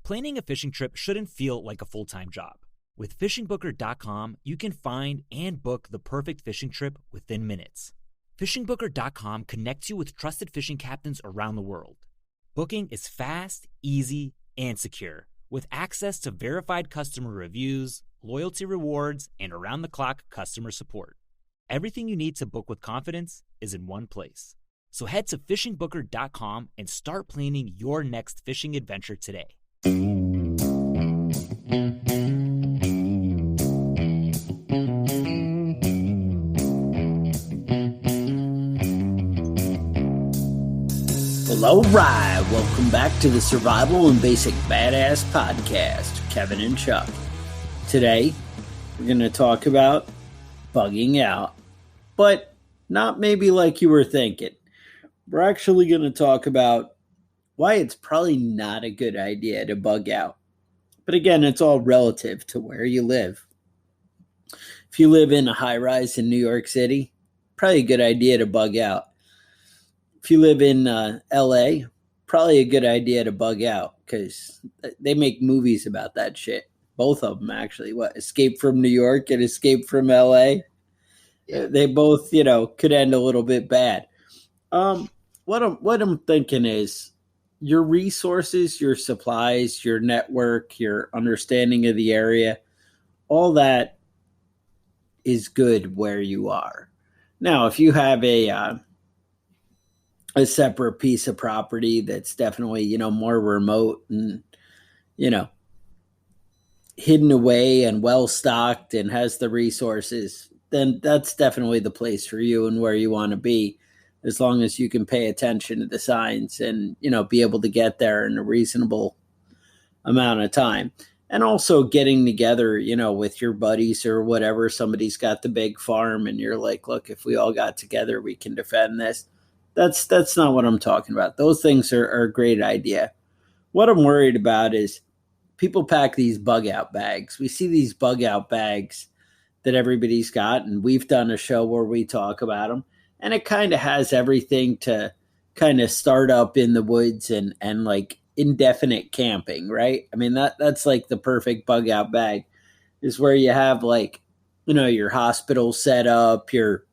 Planning a fishing trip shouldn't feel like a full-time job. With FishingBooker.com, you can find and book the perfect fishing trip within minutes. FishingBooker.com connects you with trusted fishing captains around the world. Booking is fast, easy, and secure, with access to verified customer reviews, loyalty rewards, and around-the-clock customer support. Everything you need to book with confidence is in one place. So head to FishingBooker.com and start planning your next fishing adventure today. Well, all right. Welcome back to the Survival and Basic Badass Podcast. Kevin and Chuck. Today, we're going to talk about bugging out, but not maybe like you were thinking. We're actually going to talk about why it's probably not a good idea to bug out. But again, it's all relative to where you live. If you live in a high-rise in New York City, probably a good idea to bug out. If you live in LA, probably a good idea to bug out because they make movies about that shit. Both of them, actually. What, Escape from New York and Escape from LA? Yeah. They both, could end a little bit bad. What I'm thinking is your resources, your supplies, your network, your understanding of the area, all that is good where you are. Now, if you have a separate piece of property that's definitely, more remote and, hidden away and well-stocked and has the resources, then that's definitely the place for you and where you want to be, as long as you can pay attention to the signs and, be able to get there in a reasonable amount of time. And also getting together, with your buddies or whatever, somebody's got the big farm and you're like, look, if we all got together, we can defend this. That's not what I'm talking about. Those things are a great idea. What I'm worried about is people pack these bug out bags. We see these bug out bags that everybody's got, and we've done a show where we talk about them. And it kind of has everything to kind of start up in the woods and like indefinite camping, right? I mean, that's like the perfect bug out bag is where you have like, your hospital set up, your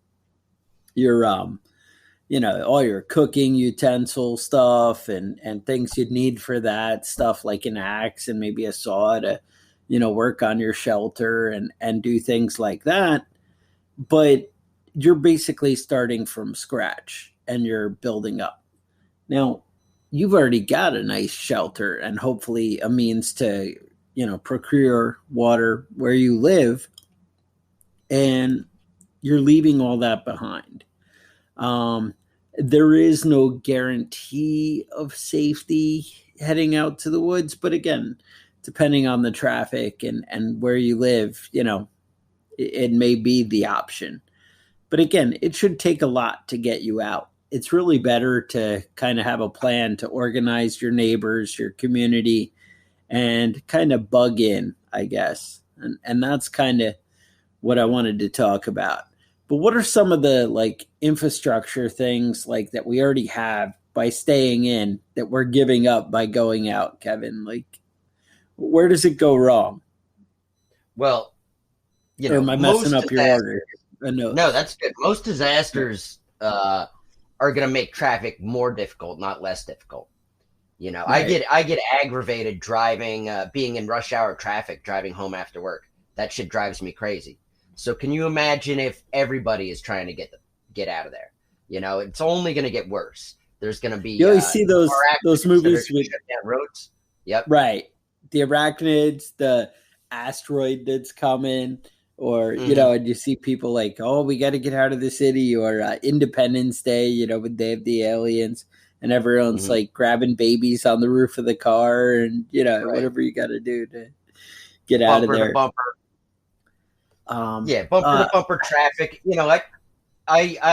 all your cooking utensil stuff and things you'd need for that stuff, like an axe and maybe a saw to, work on your shelter and do things like that. But you're basically starting from scratch and you're building up. Now, you've already got a nice shelter and hopefully a means to, procure water where you live, and you're leaving all that behind. There is no guarantee of safety heading out to the woods, but again, depending on the traffic and where you live, it may be the option. But again, it should take a lot to get you out. It's really better to kind of have a plan to organize your neighbors, your community, and kind of bug in, I guess. And that's kind of what I wanted to talk about. But what are some of the like infrastructure things like that we already have by staying in that we're giving up by going out, Kevin? Like, where does it go wrong? Well, or am I messing up your order? No, that's good. Most disasters are going to make traffic more difficult, not less difficult. Right. I get aggravated driving, being in rush hour traffic, driving home after work. That shit drives me crazy. So can you imagine if everybody is trying to get out of there? It's only going to get worse. There's going to be you always see those movies with roads. Yep. Right. The arachnids, the asteroid that's coming, or and you see people like, oh, we got to get out of the city, or Independence Day, when they have the aliens and everyone's like grabbing babies on the roof of the car and right. Whatever you got to do to get out of there. Bumper to bumper traffic.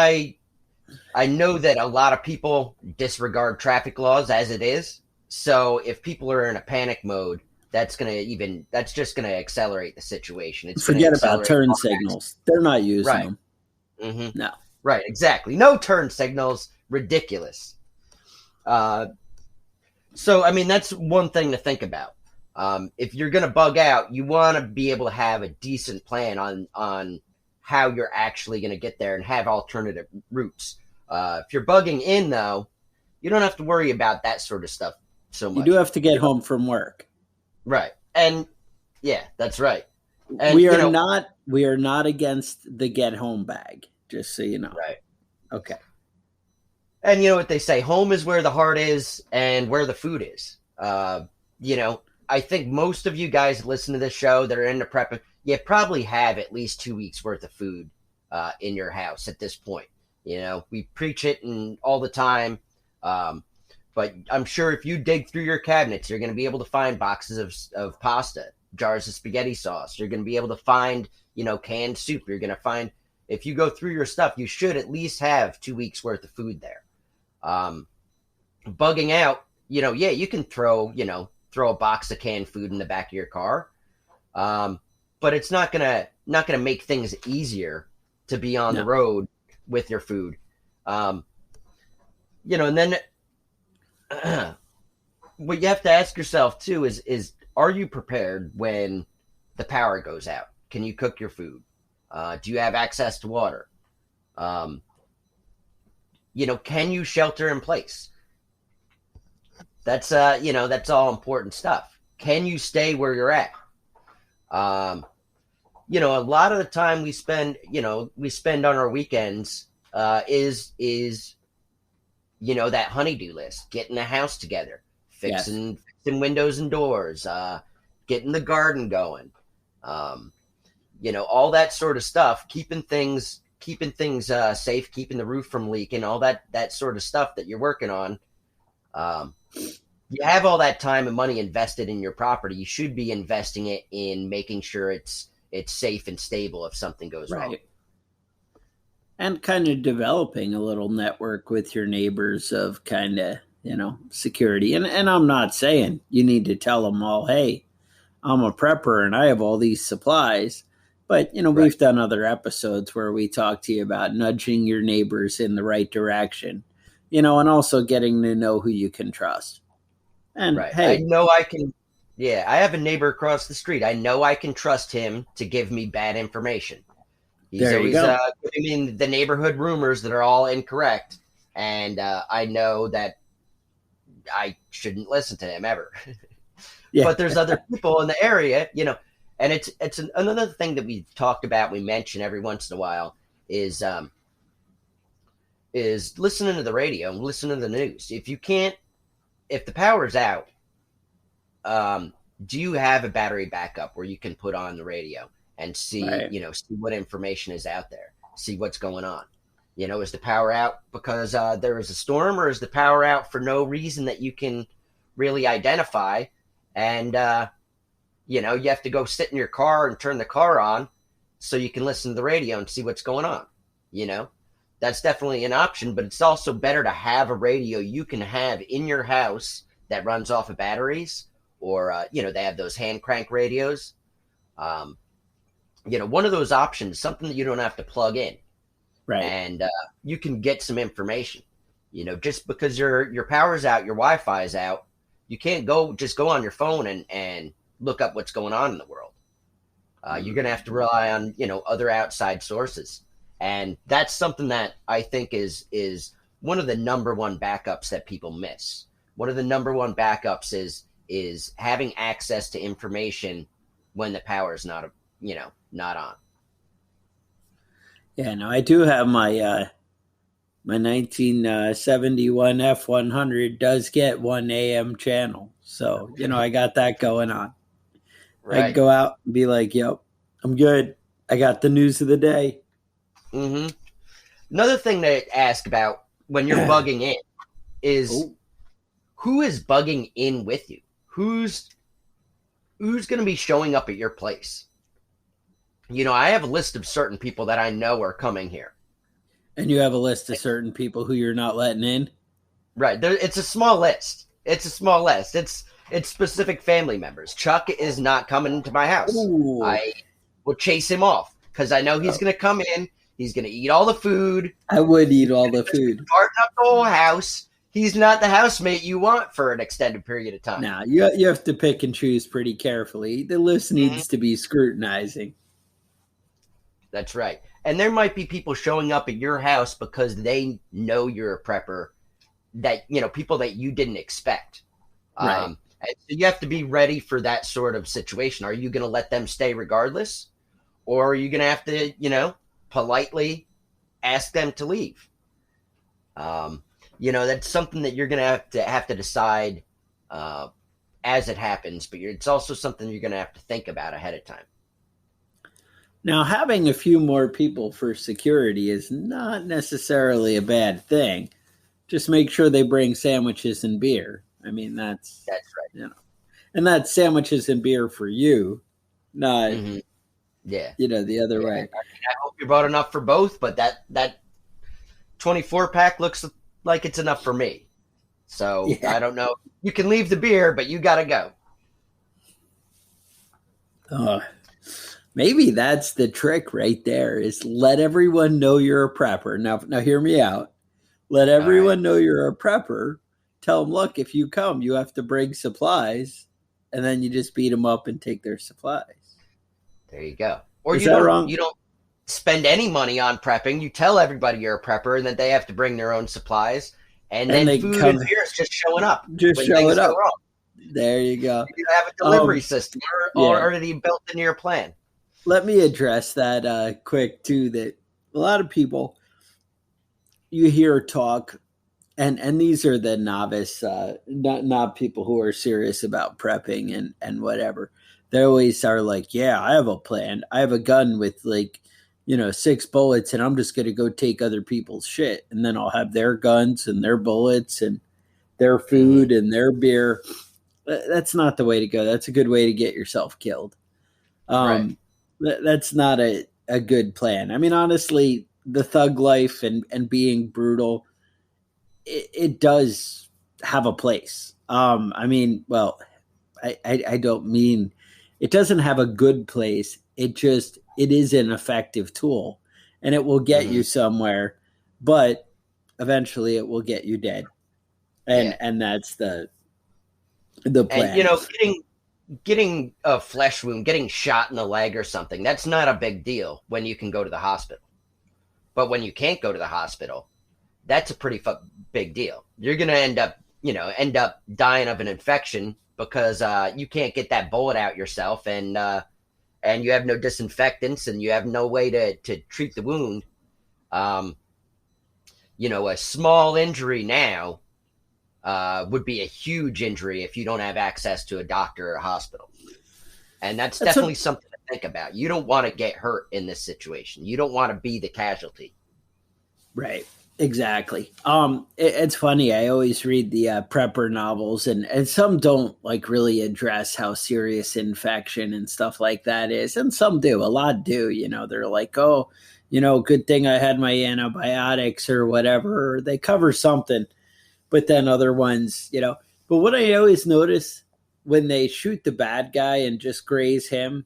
I know that a lot of people disregard traffic laws as it is. So if people are in a panic mode, that's just gonna accelerate the situation. Forget about turn signals. They're not using them. Mm-hmm. No. Right, exactly. No turn signals. Ridiculous. So, I mean, that's one thing to think about. If you're going to bug out, you want to be able to have a decent plan on how you're actually going to get there and have alternative routes. If you're bugging in, though, you don't have to worry about that sort of stuff so much. You do have to get home from work. Right. And yeah, that's right. And, we are not against the get home bag, just so you know. Right. Okay. And you know what they say, home is where the heart is and where the food is. I think most of you guys listen to this show that are into prepping, you probably have at least 2 weeks worth of food in your house at this point. We preach it all the time. But I'm sure if you dig through your cabinets, you're going to be able to find boxes of pasta, jars of spaghetti sauce. You're going to be able to find, canned soup. You're going to find, if you go through your stuff, you should at least have 2 weeks worth of food there. Bugging out, you can throw a box of canned food in the back of your car. But it's not going to make things easier to be on the road with your food. And then what you have to ask yourself too is are you prepared when the power goes out? Can you cook your food? Do you have access to water? Can you shelter in place? That's all important stuff. Can you stay where you're at? A lot of the time we spend on our weekends is that honey-do list, getting the house together, fixing windows and doors, getting the garden going, all that sort of stuff, keeping things safe, keeping the roof from leaking, all that sort of stuff that you're working on. You have all that time and money invested in your property. You should be investing it in making sure it's safe and stable if something goes wrong. And kind of developing a little network with your neighbors of kind of, security. And I'm not saying you need to tell them all, hey, I'm a prepper and I have all these supplies. But, we've done other episodes where we talk to you about nudging your neighbors in the right direction, and also getting to know who you can trust. And hey, I know I can. Yeah, I have a neighbor across the street. I know I can trust him to give me bad information. He's always giving me the neighborhood rumors that are all incorrect, and I know that I shouldn't listen to him ever. But there's other people in the area, and it's another thing that we've talked about. We mention every once in a while is listening to the radio and listening to the news. If the power's out, do you have a battery backup where you can put on the radio and see, see what information is out there, see what's going on? Is the power out because there is a storm, or is the power out for no reason that you can really identify? And, you have to go sit in your car and turn the car on so you can listen to the radio and see what's going on. That's definitely an option, but it's also better to have a radio you can have in your house that runs off of batteries, or, they have those hand crank radios. One of those options, something that you don't have to plug in. Right. And you can get some information. Just because your power's out, your Wi-Fi is out, you can't go on your phone and look up what's going on in the world. You're going to have to rely on, other outside sources. And that's something that I think is one of the number one backups that people miss. One of the number one backups is having access to information when the power is not on. Yeah, no, I do have my 1971 F100 does get one AM channel. So, I got that going on. Right. I can go out and be like, yep, I'm good. I got the news of the day. Mm-hmm. Another thing to ask about when you're bugging in is who is bugging in with you? Who's going to be showing up at your place? I have a list of certain people that I know are coming here. And you have a list of certain people who you're not letting in? Right. It's a small list. It's specific family members. Chuck is not coming into my house. Ooh. I will chase him off because I know he's going to come in. He's going to eat all the food. I would eat all the food. Starting up the whole house. he's not the housemate you want for an extended period of time. Now, you have to pick and choose pretty carefully. The list needs to be scrutinizing. That's right. And there might be people showing up at your house because they know you're a prepper, that, people that you didn't expect. Right. And so you have to be ready for that sort of situation. Are you going to let them stay regardless? Or are you going to have to, politely ask them to leave? That's something that you're going to have to decide as it happens, but it's also something you're going to have to think about ahead of time. Now, having a few more people for security is not necessarily a bad thing. Just make sure they bring sandwiches and beer. I mean, that's right. And that's sandwiches and beer for you, not the other way. I hope you brought enough for both, but that 24-pack looks like it's enough for me. So I don't know. You can leave the beer, but you got to go. Maybe that's the trick right there, is let everyone know you're a prepper. Now hear me out. Let everyone know you're a prepper. Tell them, look, if you come, you have to bring supplies, and then you just beat them up and take their supplies. There you go. Or you don't spend any money on prepping. You tell everybody you're a prepper, and that they have to bring their own supplies, and then food and beer is just showing up. Just showing up. There you go. You have a delivery system already built into your plan. Let me address that quick, too, that a lot of people, you hear talk, and these are the novice, not people who are serious about prepping and whatever. They always are like, yeah, I have a plan. I have a gun with 6 bullets, and I'm just going to go take other people's shit. And then I'll have their guns and their bullets and their food and their beer. That's not the way to go. That's a good way to get yourself killed. Right. That's not a good plan. I mean, honestly, the thug life and being brutal, it does have a place. I don't mean it doesn't have a good place. It is an effective tool, and it will get you somewhere, but eventually it will get you dead. And that's the plan. And, getting a flesh wound, getting shot in the leg or something, that's not a big deal when you can go to the hospital. But when you can't go to the hospital, that's a pretty big deal. You're going to end up dying of an infection because you can't get that bullet out yourself, and you have no disinfectants, and you have no way to treat the wound. A small injury now would be a huge injury if you don't have access to a doctor or a hospital. And that's definitely something to think about. You don't want to get hurt in this situation. You don't want to be the casualty. Right. Exactly. It's funny. I always read the prepper novels, and some don't really address how serious infection and stuff like that is. And some do. A lot do. They're like, oh, good thing I had my antibiotics or whatever. Or they cover something. But then other ones, but what I always notice when they shoot the bad guy and just graze him,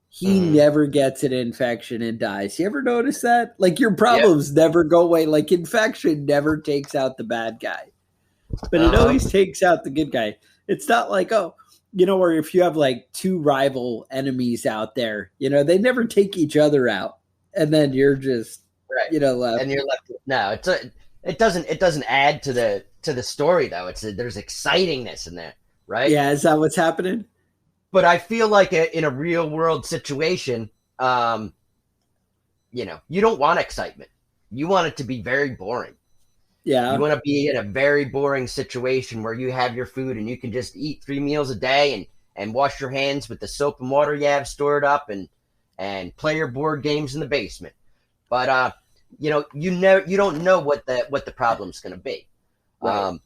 he never gets an infection and dies. You ever notice that? Your problems never go away. Infection never takes out the bad guy, but it always takes out the good guy. It's not like, or if you have 2 rival enemies out there, they never take each other out. And then you're just, left. And you're left. No, it doesn't add to the story though. There's excitingness in that, right? Yeah, is that what's happening? But I feel like in a real world situation, you don't want excitement. You want it to be very boring. Yeah. You want to be in a very boring situation where you have your food and you can just eat 3 meals a day and wash your hands with the soap and water you have stored up and play your board games in the basement. But you don't know what the problem's going to be. Right.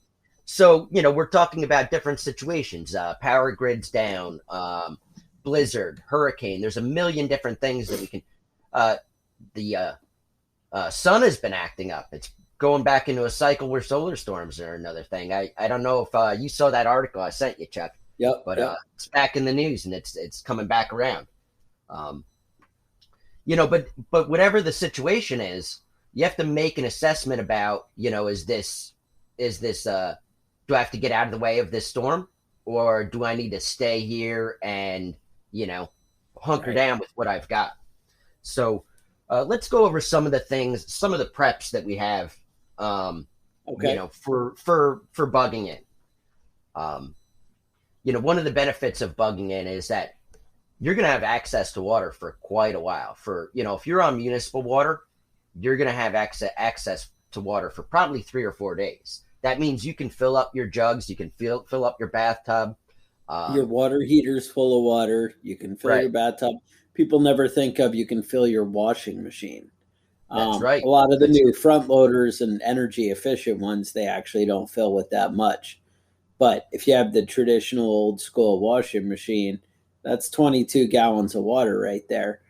So, we're talking about different situations, power grids down, blizzard, hurricane. There's a million different things that we can, the sun has been acting up. It's going back into a cycle where solar storms are another thing. I don't know if you saw that article I sent you, Chuck. Yep. But it's back in the news, and it's coming back around. But whatever the situation is, you have to make an assessment about, is is this do I have to get out of the way of this storm, or do I need to stay here and, hunker down with what I've got? So let's go over some of the things, some of the preps that we have, for bugging in. One of the benefits of bugging in is that you're going to have access to water for quite a while. If you're on municipal water, you're going to have access to water for probably 3 or 4 days. That means you can fill up your jugs, you can fill up your bathtub. Your water heater's full of water. You can fill your bathtub. People never think of you can fill your washing machine. That's right. A lot of the new front loaders and energy efficient ones, they actually don't fill with that much. But if you have the traditional old school washing machine, that's 22 gallons of water right there.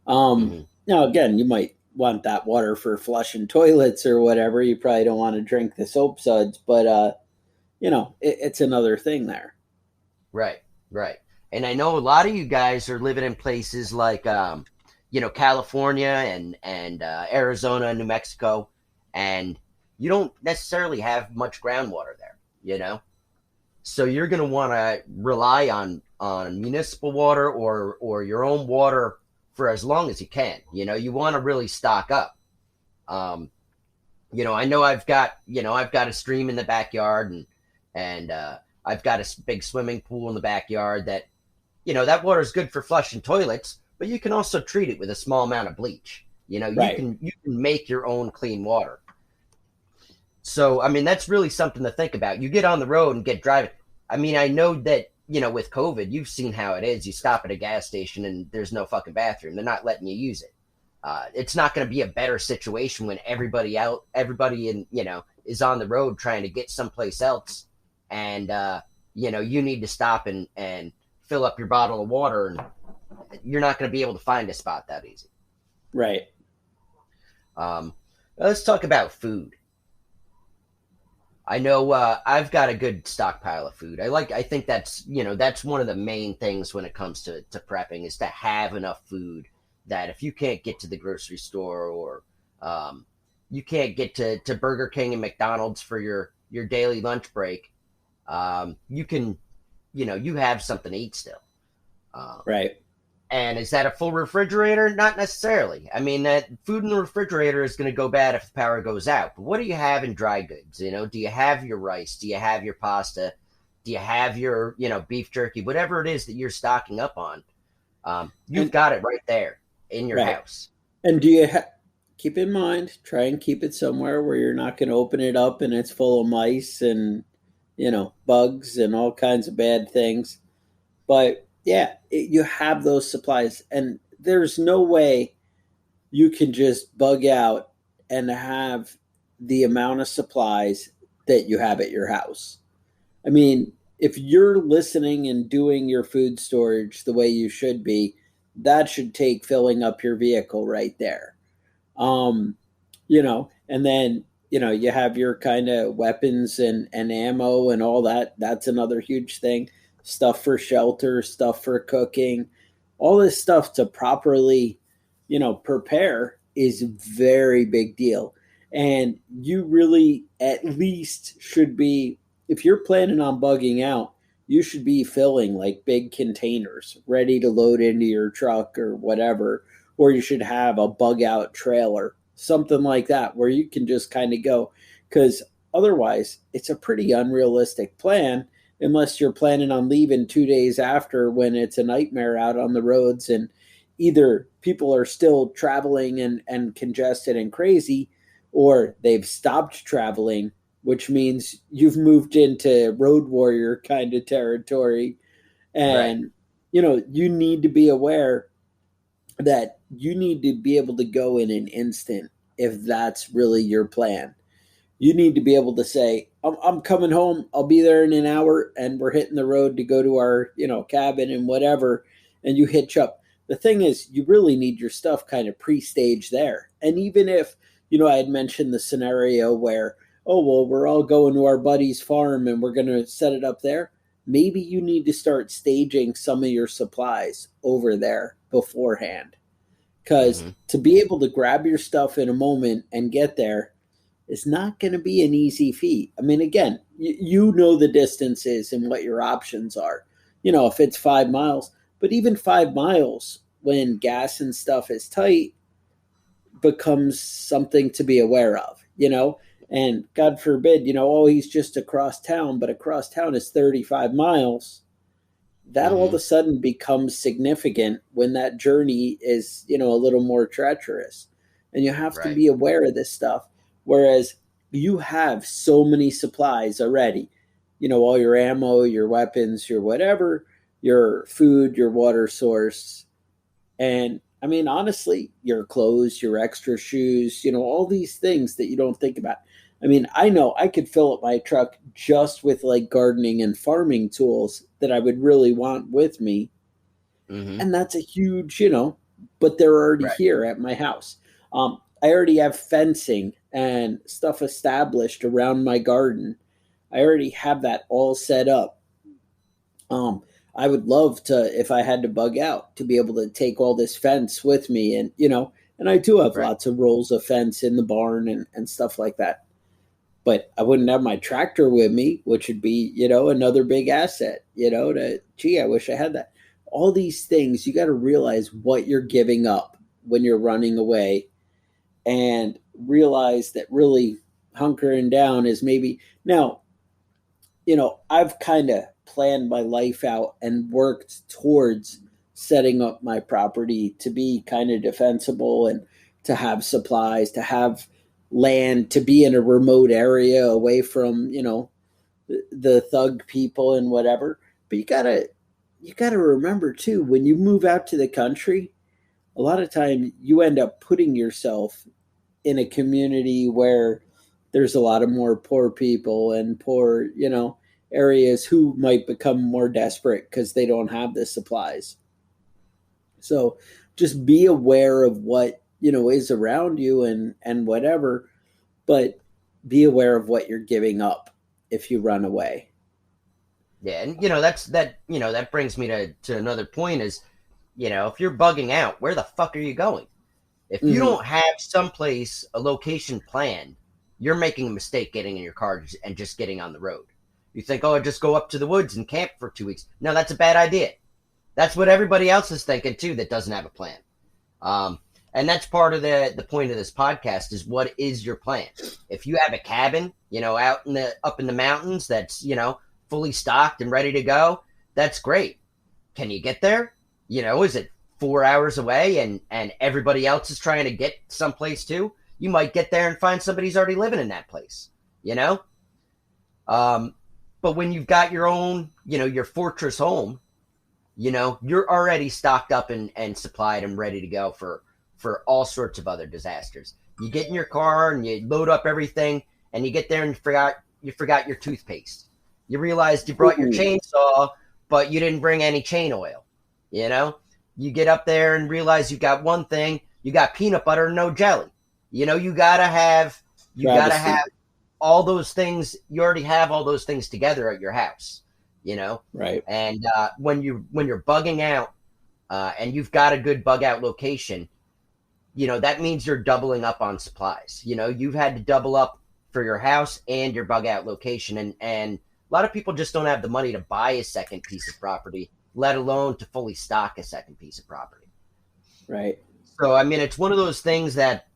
Now, again, you might want that water for flushing toilets or whatever. You probably don't want to drink the soap suds, but, it's another thing there. Right. And I know a lot of you guys are living in places like, California and Arizona, New Mexico, and you don't necessarily have much groundwater there, So you're going to want to rely on municipal water or your own water for as long as you can. You want to really stock up. I know I've got a stream in the backyard and I've got a big swimming pool in the backyard that, that water is good for flushing toilets, but you can also treat it with a small amount of bleach. You can make your own clean water. So, that's really something to think about. You get on the road and get driving. I know that, with COVID, you've seen how it is. You stop at a gas station and there's no fucking bathroom. They're not letting you use it. It's not going to be a better situation when everybody is on the road trying to get someplace else. And, you need to stop and fill up your bottle of water, and you're not going to be able to find a spot that easy. Right. Let's talk about food. I know I've got a good stockpile of food. I think that's one of the main things when it comes to prepping is to have enough food that if you can't get to the grocery store or you can't get to Burger King and McDonald's for your daily lunch break, you can, you have something to eat still. Right. And is that a full refrigerator? Not necessarily. That food in the refrigerator is going to go bad if the power goes out. But what do you have in dry goods? Do you have your rice? Do you have your pasta? Do you have your, beef jerky? Whatever it is that you're stocking up on, you've got it right there in your house. And do you keep in mind, try and keep it somewhere where you're not going to open it up and it's full of mice and, bugs and all kinds of bad things. But yeah, you have those supplies, and there's no way you can just bug out and have the amount of supplies that you have at your house. If you're listening and doing your food storage the way you should be, that should take filling up your vehicle right there. And then, you have your kind of weapons and ammo and all that. That's another huge thing. Stuff for shelter, stuff for cooking, all this stuff to properly, prepare is a very big deal. And you really at least should be, if you're planning on bugging out, you should be filling like big containers ready to load into your truck or whatever, or you should have a bug out trailer, something like that, where you can just kind of go, because otherwise it's a pretty unrealistic plan. Unless you're planning on leaving 2 days after when it's a nightmare out on the roads and either people are still traveling and congested and crazy, or they've stopped traveling, which means you've moved into road warrior kind of territory. And, you need to be aware that you need to be able to go in an instant if that's really your plan. You need to be able to say, I'm coming home. I'll be there in an hour, and we're hitting the road to go to our, cabin and whatever, and you hitch up. The thing is, you really need your stuff kind of pre-staged there. And even if, I had mentioned the scenario where, we're all going to our buddy's farm and we're going to set it up there. Maybe you need to start staging some of your supplies over there beforehand. Because to be able to grab your stuff in a moment and get there, is not going to be an easy feat. I mean, again, you know the distances and what your options are. If it's 5 miles, but even 5 miles when gas and stuff is tight becomes something to be aware of, and God forbid, he's just across town, but across town is 35 miles. That all of a sudden becomes significant when that journey is, a little more treacherous. And you have to be aware of this stuff. Whereas you have so many supplies already, all your ammo, your weapons, your whatever, your food, your water source. And I mean, honestly, your clothes, your extra shoes, all these things that you don't think about. I mean, I know I could fill up my truck just with like gardening and farming tools that I would really want with me. And that's a huge, but they're already here at my house. I already have fencing and stuff established around my garden. I already have that all set up. I would love to, if I had to bug out, to be able to take all this fence with me. And, and I do have lots of rolls of fence in the barn and stuff like that. But I wouldn't have my tractor with me, which would be, another big asset, I wish I had that. All these things, you got to realize what you're giving up when you're running away, and realize that really hunkering down is maybe now, I've kind of planned my life out and worked towards setting up my property to be kind of defensible and to have supplies, to have land, to be in a remote area away from, the thug people and whatever. But you gotta remember too, when you move out to the country, a lot of time you end up putting yourself in a community where there's a lot of more poor people and poor, areas who might become more desperate because they don't have the supplies. So just be aware of what, is around you and whatever, but be aware of what you're giving up if you run away. Yeah. And, that brings me to another point is, if you're bugging out, where the fuck are you going? If you don't have someplace, a location planned, you're making a mistake getting in your car and just getting on the road. You think, oh, just go up to the woods and camp for 2 weeks. No, that's a bad idea. That's what everybody else is thinking too that doesn't have a plan. And that's part of the point of this podcast is, what is your plan? If you have a cabin, out up in the mountains that's, fully stocked and ready to go, that's great. Can you get there? Is it 4 hours away and everybody else is trying to get someplace too? You might get there and find somebody's already living in that place, But when you've got your own, your fortress home, you're already stocked up and supplied and ready to go for all sorts of other disasters. You get in your car and you load up everything, and you get there and you forgot your toothpaste. You realized you brought your chainsaw, but you didn't bring any chain oil. You get up there and realize you got one thing. You got peanut butter and no jelly. You gotta have all those things. You already have all those things together at your house. Right. And when you're bugging out, and you've got a good bug out location, that means you're doubling up on supplies. You've had to double up for your house and your bug out location. And a lot of people just don't have the money to buy a second piece of property, let alone to fully stock a second piece of property. Right. So, I mean, it's one of those things that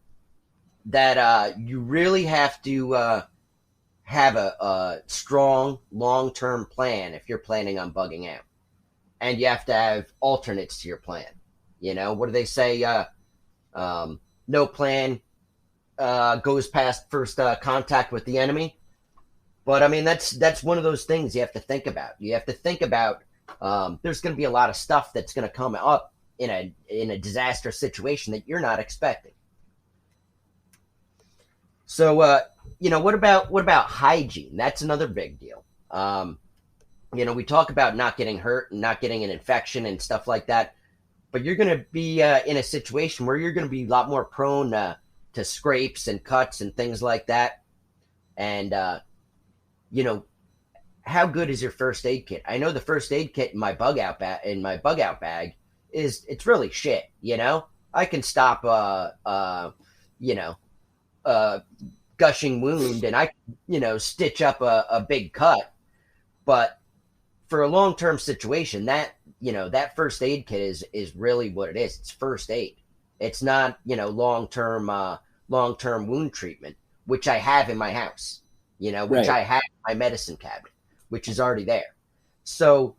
you really have to have a strong long-term plan if you're planning on bugging out. And you have to have alternates to your plan. What do they say? No plan goes past first contact with the enemy. But I mean, that's one of those things you have to think about. You have to think about there's going to be a lot of stuff that's going to come up in a disaster situation that you're not expecting. So what about hygiene? That's another big deal. We talk about not getting hurt and not getting an infection and stuff like that. But you're going to be in a situation where you're going to be a lot more prone to scrapes and cuts and things like that. And, how good is your first aid kit? I know the first aid kit in my bug out bag it's really shit. I can stop, gushing wound and I, stitch up a big cut. But for a long-term situation, that first aid kit is really what it is. It's first aid. It's not, long-term wound treatment, which I have in my house, which Right. I have in my medicine cabinet, which is already there. So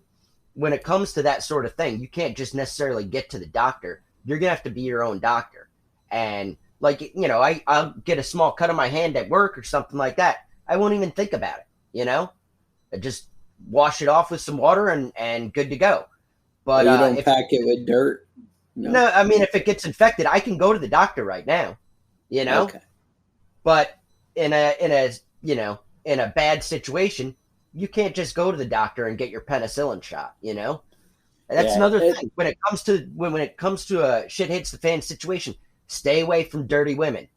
when it comes to that sort of thing, you can't just necessarily get to the doctor. You're going to have to be your own doctor. And I'll get a small cut on my hand at work or something like that. I won't even think about it, I just wash it off with some water and good to go. But you don't pack it with dirt? No, I mean, if it gets infected, I can go to the doctor right now, Okay. But in a bad situation, you can't just go to the doctor and get your penicillin shot, And that's another thing. When it comes to a shit hits the fan situation, stay away from dirty women,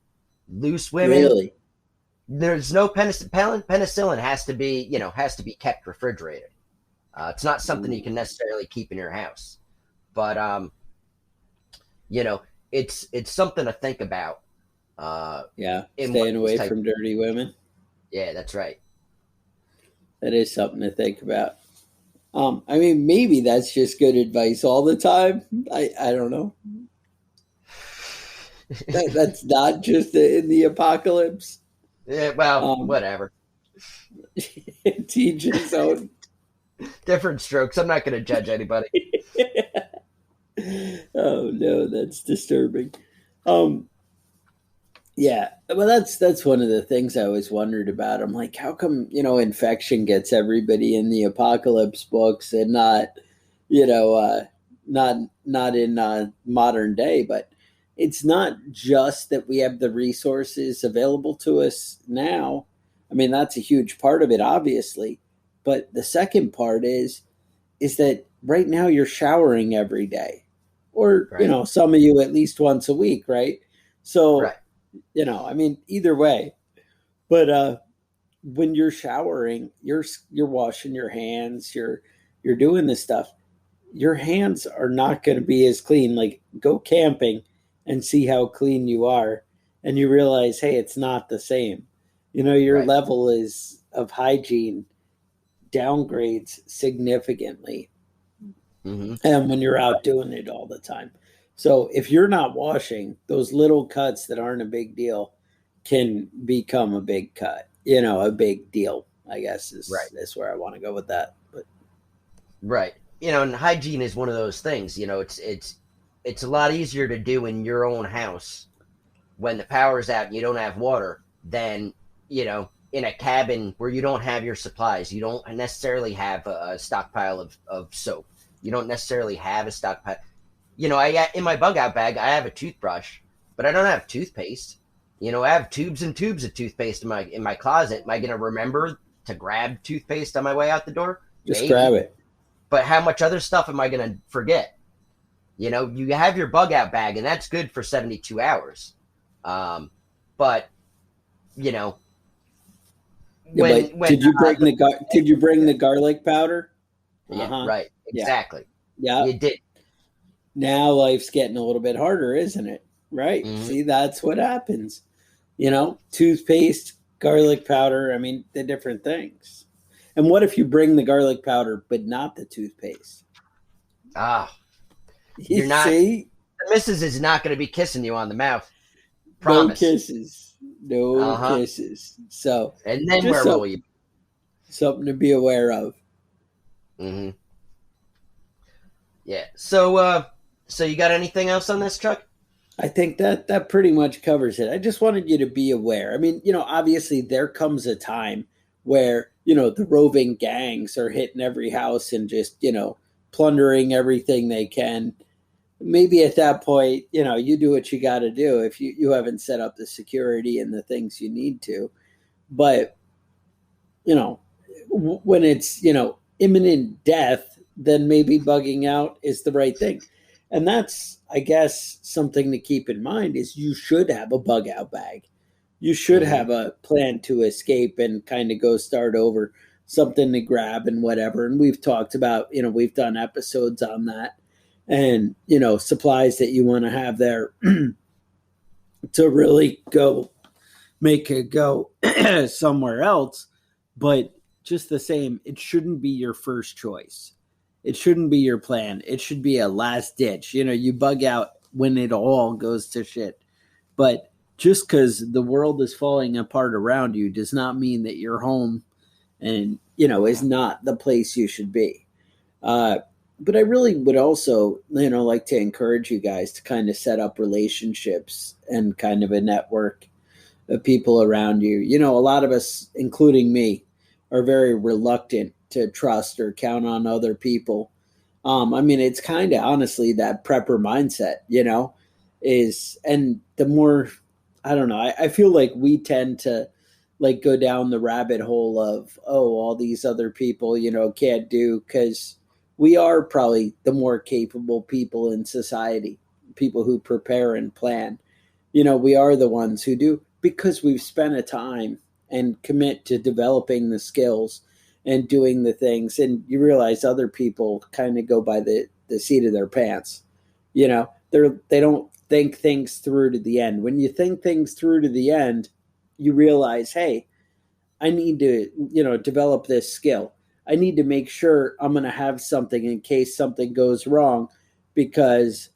loose women. Really? There's no penicillin has to be kept refrigerated. It's not something you can necessarily keep in your house, but it's something to think about. Staying away from dirty women. Yeah, that's right. That is something to think about. I mean, maybe that's just good advice all the time. I don't know. That's not just in the apocalypse. Yeah, well, whatever. Teach his own. Different strokes. I'm not going to judge anybody. Oh no, that's disturbing. Yeah, well, that's one of the things I always wondered about. I'm like, how come infection gets everybody in the apocalypse books and not not in modern day? But it's not just that we have the resources available to us now. I mean, that's a huge part of it, obviously. But the second part is that right now you're showering every day, or Right. Some of you at least once a week, right? So. Right. I mean, either way. But when you're showering, you're washing your hands, you're doing this stuff. Your hands are not going to be as clean. Like, go camping and see how clean you are, and you realize, hey, it's not the same. Your Right. level of hygiene downgrades significantly, Mm-hmm. and when you're out doing it all the time. So if you're not washing, those little cuts that aren't a big deal can become a big cut. A big deal, I guess, is where I want to go with that. But Right. And hygiene is one of those things. It's a lot easier to do in your own house when the power's out and you don't have water than in a cabin where you don't have your supplies. You don't necessarily have a stockpile of soap. You don't necessarily have a stockpile. I in my bug out bag, I have a toothbrush, but I don't have toothpaste. I have tubes and tubes of toothpaste in my closet. Am I going to remember to grab toothpaste on my way out the door? just Maybe. grab it. But how much other stuff am I going to forget? You have your bug out bag, and that's good for 72 hours. But Did you bring the garlic powder? Yeah, right. Exactly. Yeah. You did. Now life's getting a little bit harder, isn't it? Right. Mm-hmm. See, that's what happens. Toothpaste, garlic powder. I mean, the different things. And what if you bring the garlic powder, but not the toothpaste? You're not. See? The missus is not going to be kissing you on the mouth. Promise. No kisses. No kisses. So. And then where will you? Something to be aware of. Mm-hmm. Yeah. So you got anything else on this, Chuck? I think that pretty much covers it. I just wanted you to be aware. I mean, obviously there comes a time where, the roving gangs are hitting every house and just, plundering everything they can. Maybe at that point, you do what you got to do if you haven't set up the security and the things you need to. But, when it's, imminent death, then maybe bugging out is the right thing. And that's, I guess, something to keep in mind is you should have a bug out bag. You should have a plan to escape and kind of go start over, something to grab and whatever. And we've talked about, we've done episodes on that and, supplies that you want to have there to really go make it go somewhere else. But just the same, it shouldn't be your first choice. It shouldn't be your plan. It should be a last ditch. You bug out when it all goes to shit. But just because the world is falling apart around you does not mean that your home and, is not the place you should be. But I really would also, like to encourage you guys to kind of set up relationships and kind of a network of people around you. A lot of us, including me, are very reluctant to trust or count on other people. It's kind of honestly that prepper mindset, and the more, I don't know, I feel like we tend to like go down the rabbit hole of, all these other people, can't do, because we are probably the more capable people in society, people who prepare and plan. We are the ones who do, because we've spent a time and commit to developing the skills and doing the things. And you realize other people kind of go by the seat of their pants. They don't think things through to the end. When you think things through to the end, you realize, hey, I need to, develop this skill. I need to make sure I'm going to have something in case something goes wrong, because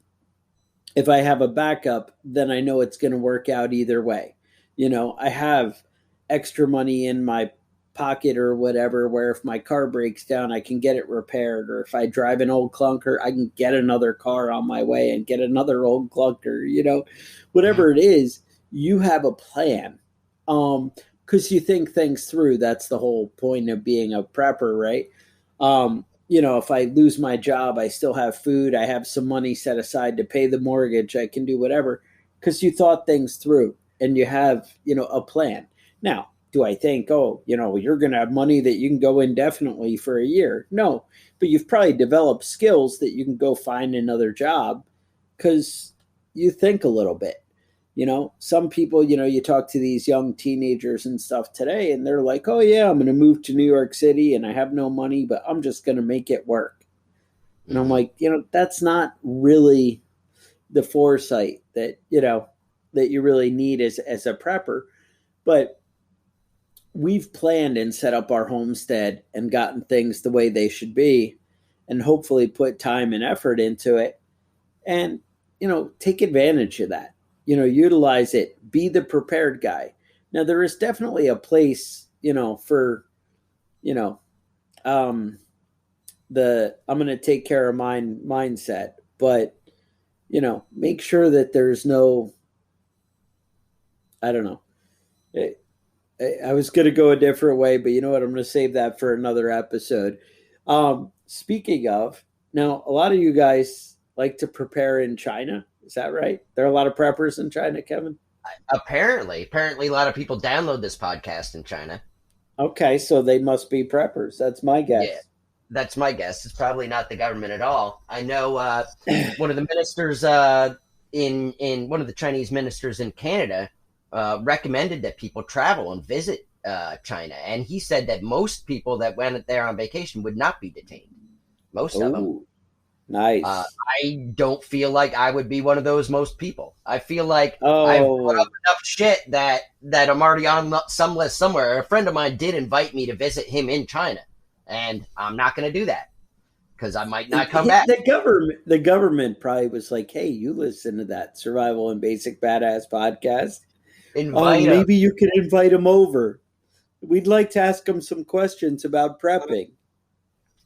if I have a backup, then I know it's going to work out either way. I have extra money in my pocket or whatever, where if my car breaks down, I can get it repaired. Or if I drive an old clunker, I can get another car on my way and get another old clunker, whatever it is, you have a plan. Because you think things through. That's the whole point of being a prepper, right? If I lose my job, I still have food. I have some money set aside to pay the mortgage. I can do whatever, because you thought things through and you have, a plan. Now, do I think, you're going to have money that you can go indefinitely for a year? No, but you've probably developed skills that you can go find another job because you think a little bit. Some people, you talk to these young teenagers and stuff today, and they're like, oh, yeah, I'm going to move to New York City and I have no money, but I'm just going to make it work. And I'm like, that's not really the foresight that, that you really need as a prepper. But we've planned and set up our homestead and gotten things the way they should be, and hopefully put time and effort into it, and, take advantage of that. Utilize it, be the prepared guy. Now, there is definitely a place, for, I'm going to take care of mine mindset, but, make sure that there's no, I don't know. I was going to go a different way, but you know what? I'm going to save that for another episode. Speaking of, now, a lot of you guys like to prepare in China. Is that right? There are a lot of preppers in China, Kevin? Apparently, a lot of people download this podcast in China. Okay, so they must be preppers. That's my guess. Yeah, that's my guess. It's probably not the government at all. I know one of the ministers in one of the Chinese ministers in Canada recommended that people travel and visit China, and he said that most people that went there on vacation would not be detained. Most of them. Nice. I don't feel like I would be one of those most people. I feel like I've put up enough shit that I'm already on some list somewhere. A friend of mine did invite me to visit him in China, and I'm not going to do that because I might not come back. The government probably was like, "Hey, you listen to that Survival and Basic Badass podcast. Maybe you can invite him over. We'd like to ask him some questions about prepping."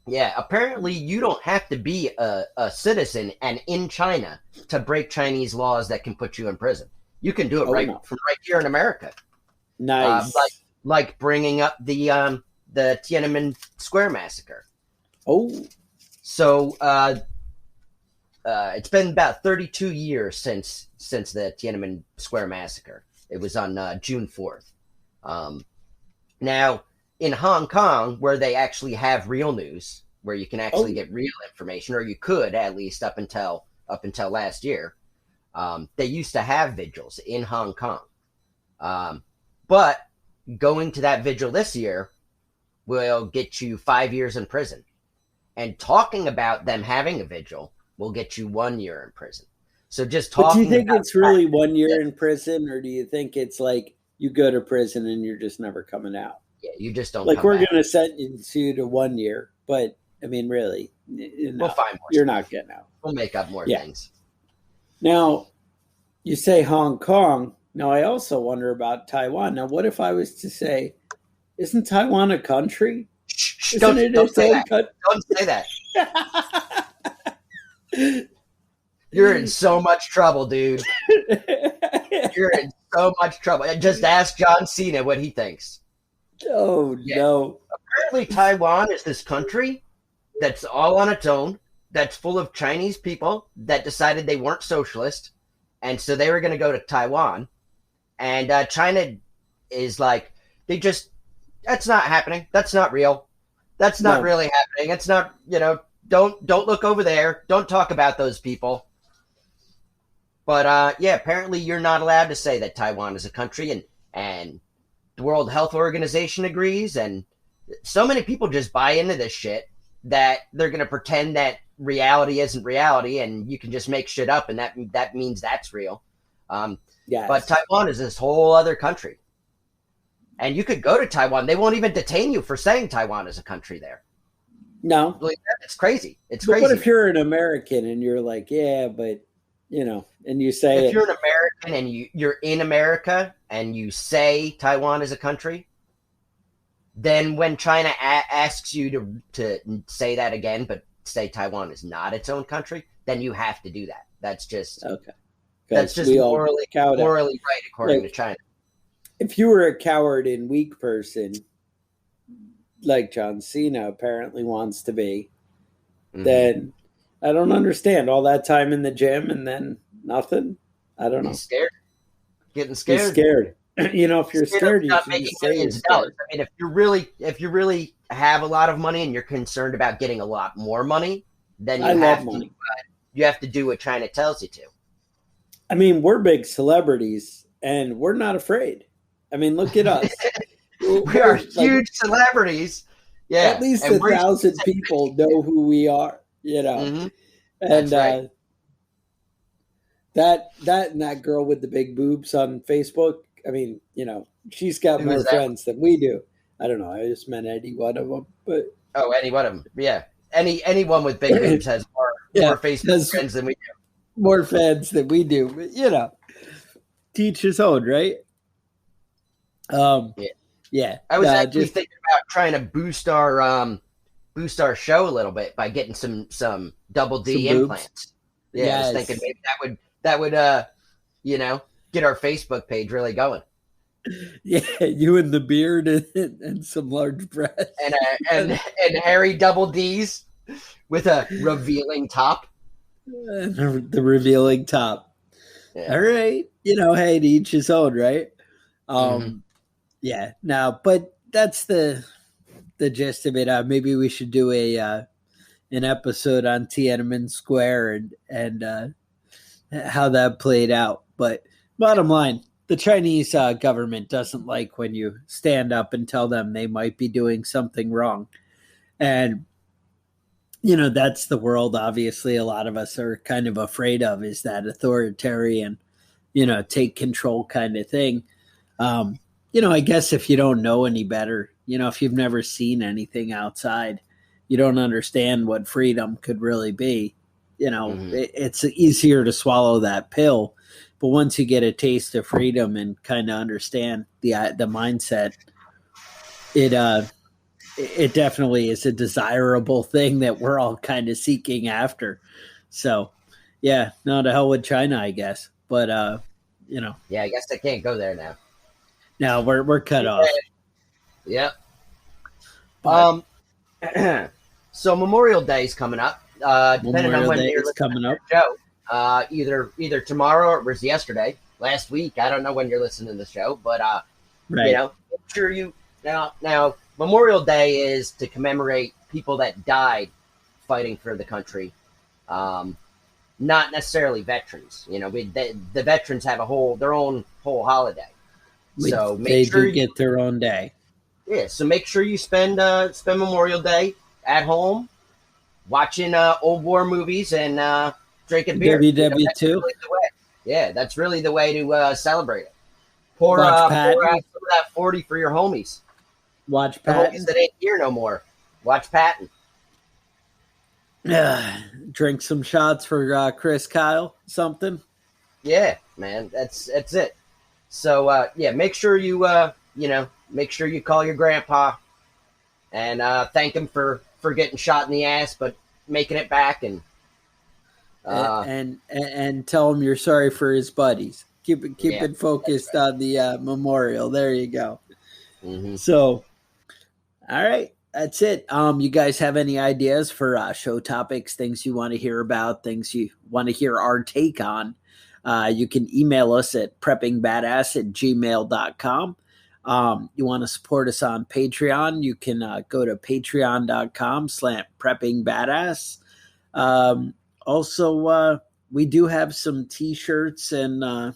Yeah, apparently you don't have to be a citizen and in China to break Chinese laws that can put you in prison. You can do it from right here in America. Nice. Like bringing up the Tiananmen Square massacre. Oh. So it's been about 32 years since the Tiananmen Square massacre. It was on June 4th. Now, in Hong Kong, where they actually have real news, where you can actually get real information, or you could at least up until last year, they used to have vigils in Hong Kong. But going to that vigil this year will get you 5 years in prison. And talking about them having a vigil will get you 1 year in prison. So just talking. But do you think it's really 1 year in prison, or do you think it's like you go to prison and you're just never coming out. Yeah, you just don't. Like, we're back. going to sentence you to 1 year, but I mean, really, We'll find more. You're not getting out. We'll make up more things. Now, you say Hong Kong. Now, I also wonder about Taiwan. Now, what if I was to say, isn't Taiwan a country? Don't say that. Don't say that. You're in so much trouble, dude. You're in so much trouble. Just ask John Cena what he thinks. Oh, yeah. No. Apparently, Taiwan is this country that's all on its own, that's full of Chinese people that decided they weren't socialist, and so they were going to go to Taiwan. And China is like, that's not happening. That's not real. That's not really happening. It's not, don't look over there. Don't talk about those people. But apparently you're not allowed to say that Taiwan is a country, and the World Health Organization agrees, and so many people just buy into this shit that they're going to pretend that reality isn't reality, and you can just make shit up, and that means that's real. Yes. But Taiwan is this whole other country. And you could go to Taiwan. They won't even detain you for saying Taiwan is a country there. No. Like, it's crazy. It's but crazy. What if you're an American and you're like, yeah, but, and you say... If you're an American and you're in America and you say Taiwan is a country, then when China asks you to say that again, but say Taiwan is not its own country, then you have to do that. That's just... Okay. That's just morally right according to China. If you were a coward and weak person, like John Cena apparently wants to be, then I don't understand all that time in the gym and then nothing. I don't know. He's scared. Getting scared. He's scared. If you're scared, you should just say you're scared. I mean, if you really have a lot of money and you're concerned about getting a lot more money, then you have to do what China tells you to. I mean, we're big celebrities and we're not afraid. I mean, look at us. We are huge celebrities. Yeah. At least 1,000 people know who we are, Mm-hmm. And right. that girl with the big boobs on Facebook, I mean, she's got more friends than we do. I don't know. I just meant any one of them. But any one of them. Yeah. Anyone with big boobs has more Facebook friends than we do. More fans than we do. But, teach his own, right? Yeah. I was actually thinking about trying to boost our show a little bit by getting some double D implants. Yeah, yes. I was thinking maybe that would get our Facebook page really going. Yeah, you and the beard and some large breasts and hairy double D's with a revealing top. The revealing top. Yeah. All right, hey, to each his own, right? Yeah. Now, but that's the gist of it. Maybe we should do an episode on Tiananmen Square and how that played out. But bottom line, the Chinese government doesn't like when you stand up and tell them they might be doing something wrong. And, that's the world, obviously, a lot of us are kind of afraid of, is that authoritarian, take control kind of thing. I guess if you don't know any better, if you've never seen anything outside, you don't understand what freedom could really be. It's easier to swallow that pill. But once you get a taste of freedom and kind of understand the mindset, it definitely is a desirable thing that we're all kind of seeking after. So, yeah, no, to hell with China, I guess. But, Yeah, I guess I can't go there now. No, we're cut off. Yep. So Memorial Day is coming up. Depending on when you're listening to the show, either tomorrow or it was yesterday, last week. I don't know when you're listening to the show, but make sure you now. Memorial Day is to commemorate people that died fighting for the country, not necessarily veterans. The veterans have their own whole holiday. So they do get their own day. Yeah, so make sure you spend Memorial Day at home, watching old war movies and drinking beer. WW2. That's really the way. Yeah, that's really the way to celebrate it. Pour out Patton. some of that 40 for your homies. Watch The Patton. homies that ain't here no more. Watch Patton. Drink some shots for Chris Kyle. Something. Yeah, man. That's it. So make sure you make sure you call your grandpa and thank him for getting shot in the ass, but making it back and tell him you're sorry for his buddies. Keep it focused on the memorial. There you go. Mm-hmm. So, all right, that's it. You guys have any ideas for show topics, things you want to hear about, things you want to hear our take on? You can email us at preppingbadass@gmail.com. You want to support us on Patreon, you can go to patreon.com/preppingbadass. Also, we do have some t-shirts and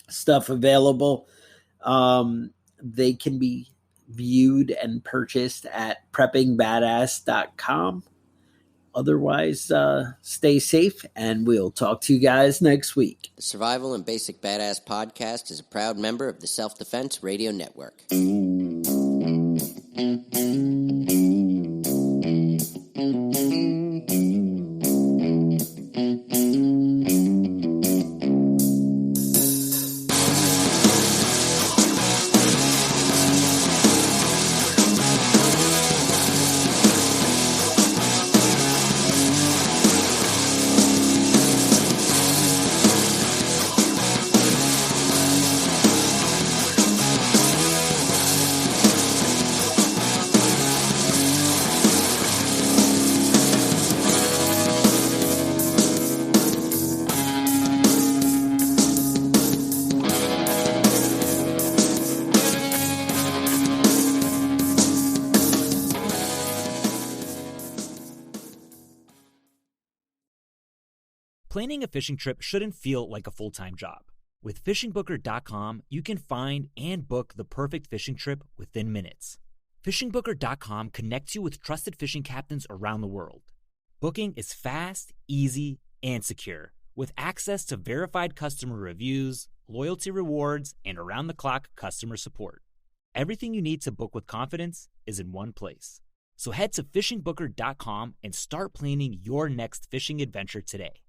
stuff available. They can be viewed and purchased at preppingbadass.com. Otherwise, stay safe, and we'll talk to you guys next week. The Survival and Basic Badass podcast is a proud member of the Self-Defense Radio Network. Planning a fishing trip shouldn't feel like a full-time job. With FishingBooker.com, you can find and book the perfect fishing trip within minutes. FishingBooker.com connects you with trusted fishing captains around the world. Booking is fast, easy, and secure, with access to verified customer reviews, loyalty rewards, and around-the-clock customer support. Everything you need to book with confidence is in one place. So head to FishingBooker.com and start planning your next fishing adventure today.